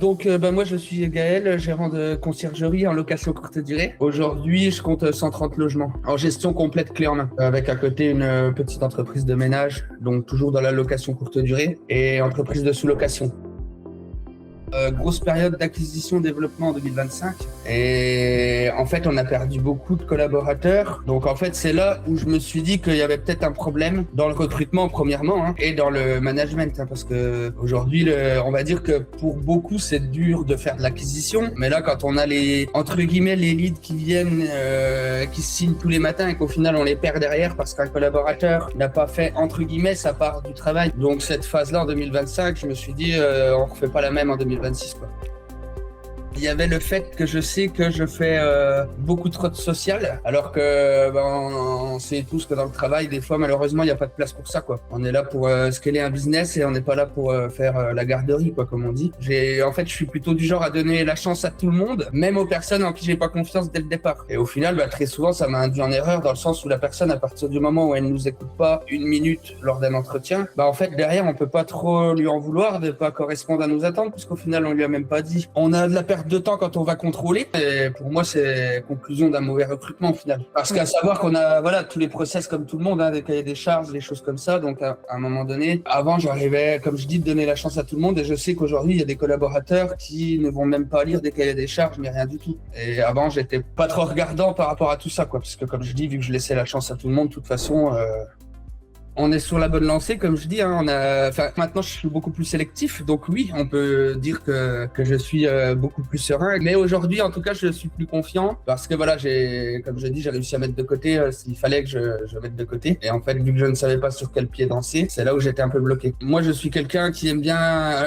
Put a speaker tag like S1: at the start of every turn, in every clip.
S1: Moi je suis Gaël, gérant de conciergerie en location courte durée. Aujourd'hui je compte 130 logements en gestion complète clé en main, avec à côté une petite entreprise de ménage, donc toujours dans la location courte durée, et entreprise de sous-location. Grosse période d'acquisition-développement en 2025 et en fait on a perdu beaucoup de collaborateurs, donc en fait c'est là où je me suis dit qu'il y avait peut-être un problème dans le recrutement premièrement et dans le management, parce que aujourd'hui on va dire que pour beaucoup c'est dur de faire de l'acquisition, mais là quand on a les entre guillemets les leads qui viennent qui se signent tous les matins et qu'au final on les perd derrière parce qu'un collaborateur n'a pas fait entre guillemets sa part du travail, donc cette phase là en 2025 je me suis dit on refait pas la même en 2026 quoi. Il y avait le fait que je sais que je fais beaucoup trop de social, alors que on sait tous que dans le travail, des fois, malheureusement, il n'y a pas de place pour ça, quoi. On est là pour scaler un business et on n'est pas là pour faire la garderie, quoi, comme on dit. En fait, je suis plutôt du genre à donner la chance à tout le monde, même aux personnes en qui j'ai pas confiance dès le départ. Et au final, très souvent, ça m'a induit en erreur dans le sens où la personne, à partir du moment où elle ne nous écoute pas une minute lors d'un entretien, en fait, derrière, on peut pas trop lui en vouloir de pas correspondre à nos attentes, puisqu'au final, on lui a même pas dit. On a de la perte de temps quand on va contrôler, et pour moi c'est conclusion d'un mauvais recrutement au final, parce qu'à savoir qu'on a tous les process comme tout le monde, des cahiers des charges, des choses comme ça, donc à un moment donné, avant j'arrivais, comme je dis, de donner la chance à tout le monde, et je sais qu'aujourd'hui il y a des collaborateurs qui ne vont même pas lire des cahiers des charges ni rien du tout, et avant j'étais pas trop regardant par rapport à tout ça, quoi, parce que comme je dis, vu que je laissais la chance à tout le monde de toute façon, on est sur la bonne lancée, comme je dis. Maintenant, je suis beaucoup plus sélectif. Donc oui, on peut dire que je suis beaucoup plus serein. Mais aujourd'hui, en tout cas, je suis plus confiant parce que comme je dis, j'ai réussi à mettre de côté s'il fallait que je mette de côté. Et en fait, vu que je ne savais pas sur quel pied danser, c'est là où j'étais un peu bloqué. Moi, je suis quelqu'un qui aime bien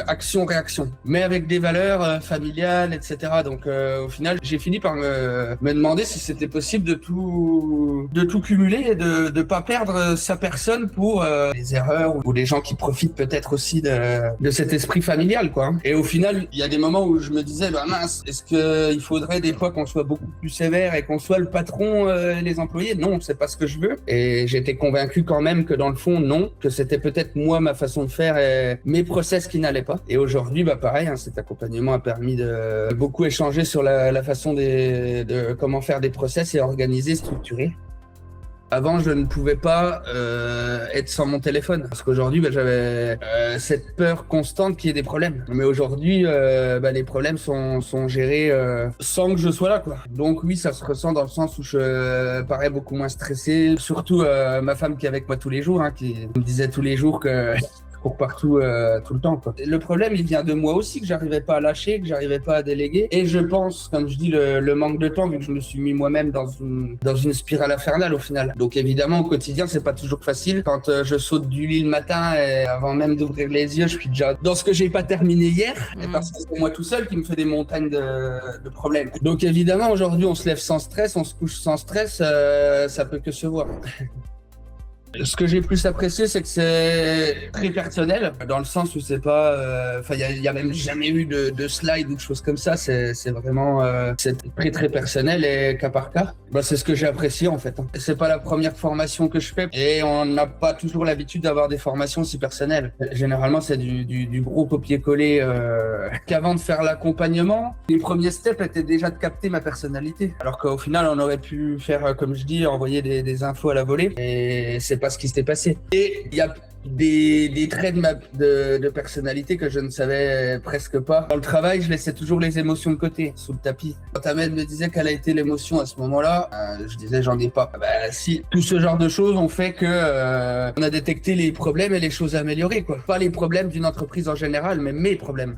S1: action-réaction, mais avec des valeurs familiales, etc. Donc au final, j'ai fini par me demander si c'était possible de tout cumuler et de pas perdre sa personne pour les erreurs ou les gens qui profitent peut-être aussi de cet esprit familial, quoi. Et au final, il y a des moments où je me disais, mince, est-ce qu'il faudrait des fois qu'on soit beaucoup plus sévère et qu'on soit le patron et les employés? Non, c'est pas ce que je veux. Et j'étais convaincu quand même que dans le fond, non, que c'était peut-être moi, ma façon de faire et mes process qui n'allaient pas. Et aujourd'hui, pareil, cet accompagnement a permis de beaucoup échanger sur la façon de comment faire des process et organiser, structurer. Avant, je ne pouvais pas être sans mon téléphone parce qu'aujourd'hui, j'avais cette peur constante qu'il y ait des problèmes. Mais aujourd'hui, les problèmes sont gérés sans que je sois là, quoi. Donc oui, ça se ressent dans le sens où je parais beaucoup moins stressé. Surtout ma femme qui est avec moi tous les jours, qui me disait tous les jours que cours partout tout le temps, quoi. Le problème, il vient de moi aussi, que j'arrivais pas à lâcher, que j'arrivais pas à déléguer. Et je pense, comme je dis, le manque de temps, vu que je me suis mis moi-même dans une spirale infernale au final. Donc évidemment, au quotidien, c'est pas toujours facile. Quand je saute du lit le matin et avant même d'ouvrir les yeux, je suis déjà dans ce que j'ai pas terminé hier, parce que c'est moi tout seul qui me fait des montagnes de problèmes. Donc évidemment, aujourd'hui, on se lève sans stress, on se couche sans stress, ça peut que se voir. Ce que j'ai plus apprécié, c'est que c'est très personnel, dans le sens où c'est pas, il y a même jamais eu de slide ou de choses comme ça. C'est vraiment, c'est très très personnel et cas par cas. C'est ce que j'ai apprécié en fait. C'est pas la première formation que je fais et on n'a pas toujours l'habitude d'avoir des formations si personnelles. Généralement, c'est du gros copier-coller. Qu'avant de faire l'accompagnement, les premiers steps étaient déjà de capter ma personnalité. Alors qu'au final, on aurait pu faire, comme je dis, envoyer des infos à la volée. Et c'est pas ce qui s'était passé. Et il y a des traits de personnalité que je ne savais presque pas. Dans le travail, je laissais toujours les émotions de côté, sous le tapis. Quand Ahmed me disait quelle a été l'émotion à ce moment-là, je disais j'en ai pas. Si, tout ce genre de choses ont fait que on a détecté les problèmes et les choses à améliorer, quoi. Pas les problèmes d'une entreprise en général, mais mes problèmes.